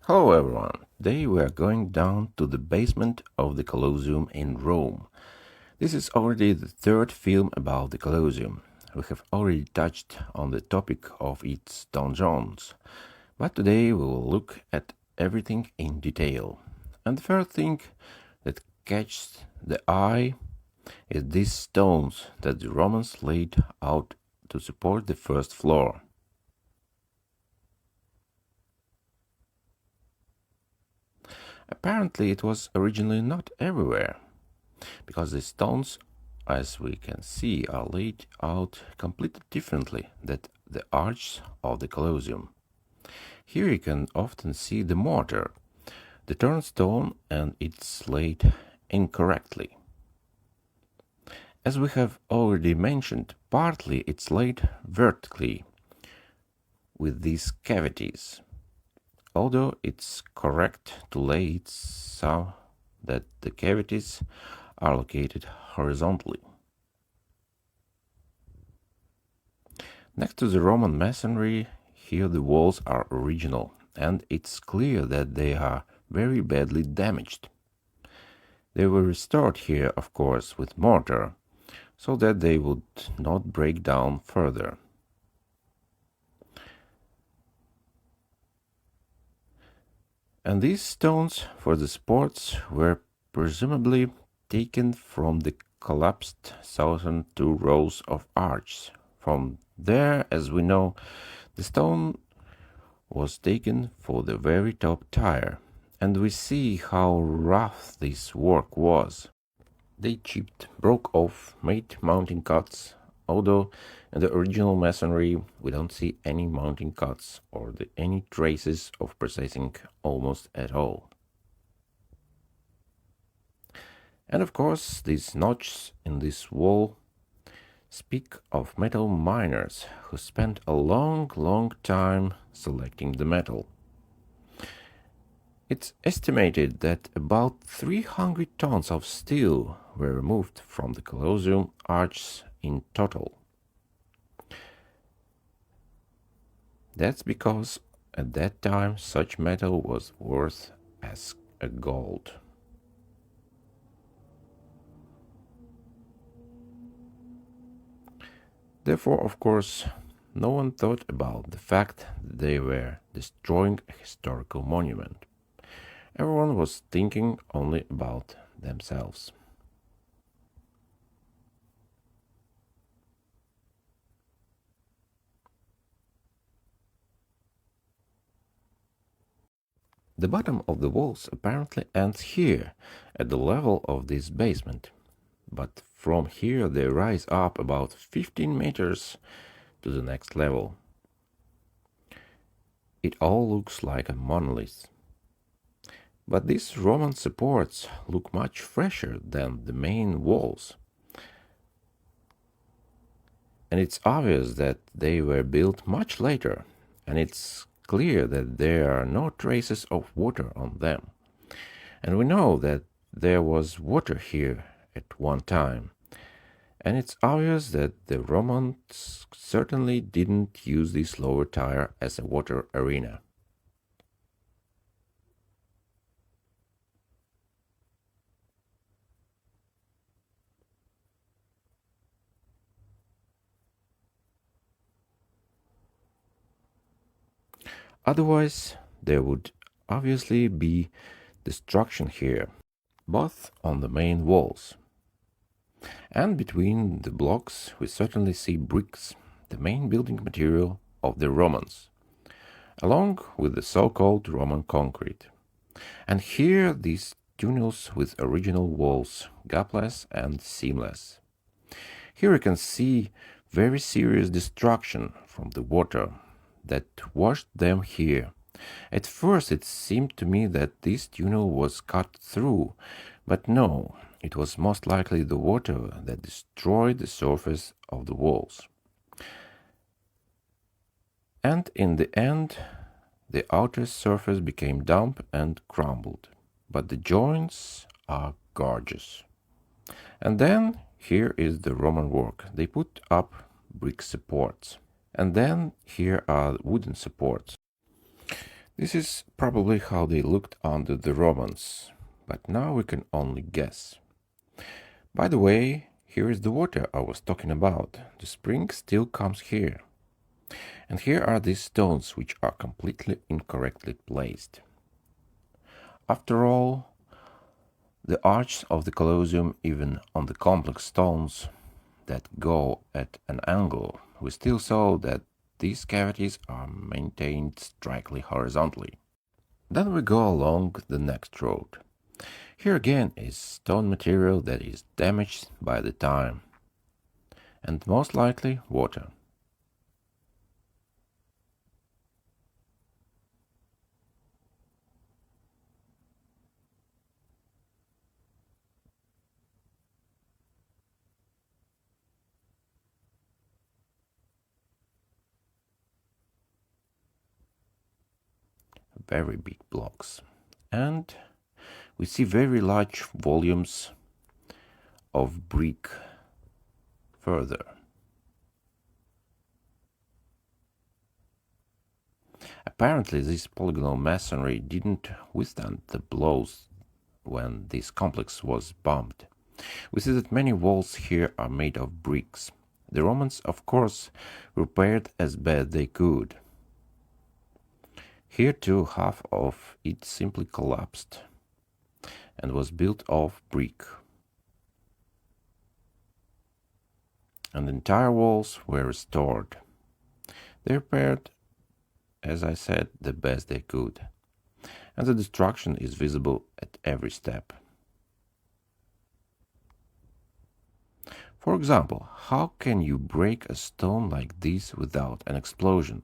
Hello everyone. Today we are going down to the basement of the Colosseum in Rome. This is already the third film about the Colosseum. We have already touched on the topic of its donjons, but today we will look at everything in detail. And the first thing that catches the eye is these stones that the Romans laid out to support the first floor. Apparently it was originally not everywhere, because the stones, as we can see, are laid out completely differently than the arches of the Colosseum. Here you can often see the mortar, the turnstone, and it's laid incorrectly. As we have already mentioned, partly it's laid vertically with these cavities, although it's correct to lay it so that the cavities are located horizontally. Next to the Roman masonry, here the walls are original, and it's clear that they are very badly damaged. They were restored here, of course, with mortar, so that they would not break down further. And these stones for the supports were presumably taken from the collapsed southern two rows of arches. From there, as we know, the stone was taken for the very top tier, and we see how rough this work was. They chipped, broke off, made mounting cuts, although in the original masonry we don't see any mounting cuts or any traces of processing almost at all. And of course, these notches in this wall speak of metal miners who spent a long time selecting the metal. It's estimated that about 300 tons of steel were removed from the Colosseum arches in total. That's because at that time such metal was worth as a gold. Therefore, of course, no one thought about the fact that they were destroying a historical monument. Everyone was thinking only about themselves. The bottom of the walls apparently ends here, at the level of this basement, but from here they rise up about 15 meters to the next level. It all looks like a monolith. But these Roman supports look much fresher than the main walls. And it's obvious that they were built much later, and it's clear that there are no traces of water on them. And we know that there was water here at one time. And it's obvious that the Romans certainly didn't use this lower tier as a water arena. Otherwise, there would obviously be destruction here, both on the main walls. And between the blocks, we certainly see bricks, the main building material of the Romans, along with the so-called Roman concrete. And here these tunnels with original walls, gapless and seamless. Here you can see very serious destruction from the water that washed them here. At first it seemed to me that this tunnel was cut through, but no, it was most likely the water that destroyed the surface of the walls. And in the end, the outer surface became damp and crumbled, but the joints are gorgeous. And then here is the Roman work. They put up brick supports. And then here are wooden supports. This is probably how they looked under the Romans, but now we can only guess. By the way, here is the water I was talking about. The spring still comes here. And here are these stones which are completely incorrectly placed. After all, the arch of the Colosseum, even on the complex stones that go at an angle, we still saw that these cavities are maintained strictly horizontally. Then we go along the next road. Here again is stone material that is damaged by the time, and most likely water. Very big blocks. And we see very large volumes of brick further. Apparently, this polygonal masonry didn't withstand the blows when this complex was bombed. We see that many walls here are made of bricks. The Romans, of course, repaired as best they could. Here too, half of it simply collapsed and was built of brick. And the entire walls were restored. They repaired, as I said, the best they could. And the destruction is visible at every step. For example, how can you break a stone like this without an explosion?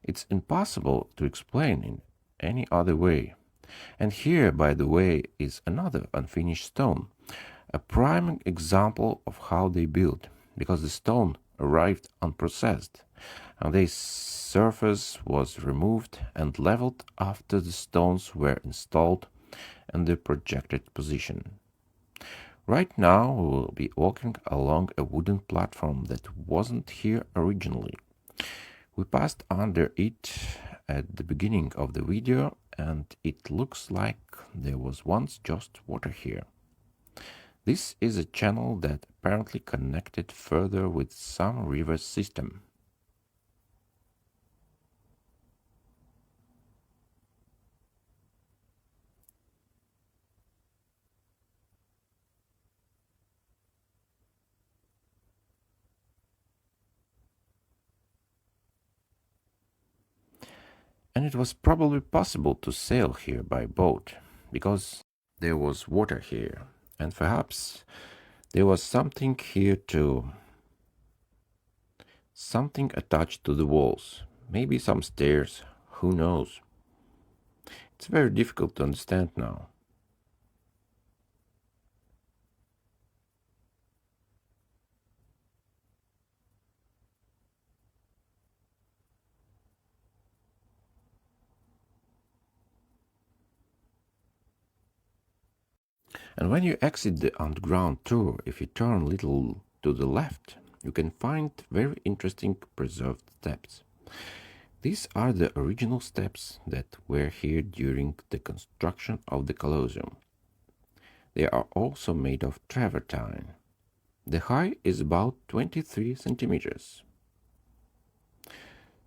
It's impossible to explain in any other way. And here, by the way, is another unfinished stone, a prime example of how they built, because the stone arrived unprocessed, and the surface was removed and leveled after the stones were installed in the projected position. Right now we will be walking along a wooden platform that wasn't here originally. We passed under it at the beginning of the video, and it looks like there was once just water here. This is a channel that apparently connected further with some river system. And it was probably possible to sail here by boat, because there was water here, and perhaps there was something here too. Something attached to the walls, maybe some stairs, who knows? It's very difficult to understand now. And when you exit the underground tour, if you turn a little to the left, you can find very interesting preserved steps. These are the original steps that were here during the construction of the Colosseum. They are also made of travertine. The height is about 23 centimeters.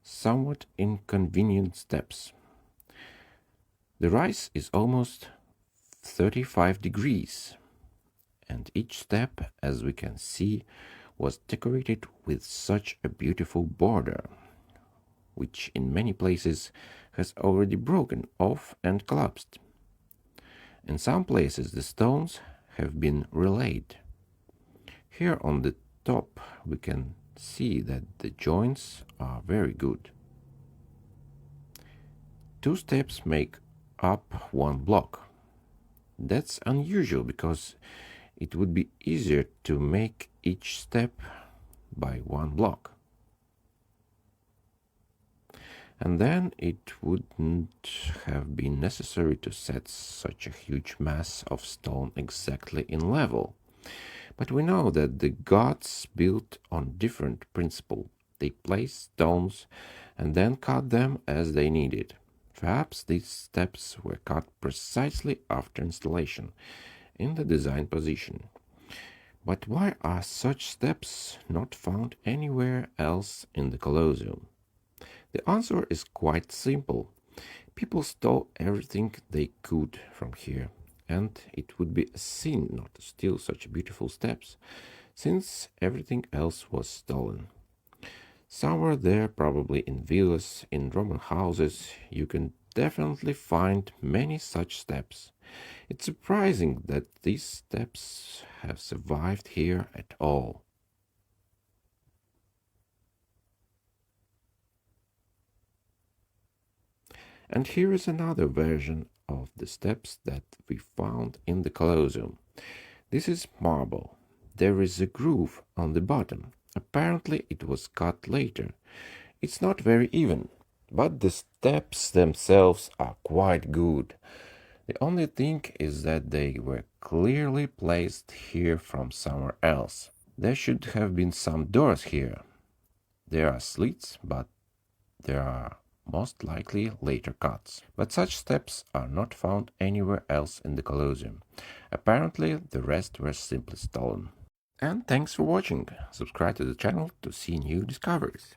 Somewhat inconvenient steps. The rise is almost 35 degrees, and each step, as we can see, was decorated with such a beautiful border, which in many places has already broken off and collapsed. In some places the stones have been relaid. Here on the top we can see that the joints are very good. Two steps make up one block. That's unusual because it would be easier to make each step by one block. And then it wouldn't have been necessary to set such a huge mass of stone exactly in level. But we know that the gods built on different principle. They placed stones and then cut them as they needed. Perhaps these steps were cut precisely after installation, in the design position. But why are such steps not found anywhere else in the Colosseum? The answer is quite simple. People stole everything they could from here, and it would be a sin not to steal such beautiful steps, since everything else was stolen. Somewhere there, probably in villas, in Roman houses, you can definitely find many such steps. It's surprising that these steps have survived here at all. And here is another version of the steps that we found in the Colosseum. This is marble. There is a groove on the bottom. Apparently it was cut later. It's not very even, but the steps themselves are quite good. The only thing is that they were clearly placed here from somewhere else. There should have been some doors here. There are slits, but there are most likely later cuts. But such steps are not found anywhere else in the Colosseum. Apparently the rest were simply stolen. And thanks for watching. Subscribe to the channel to see new discoveries.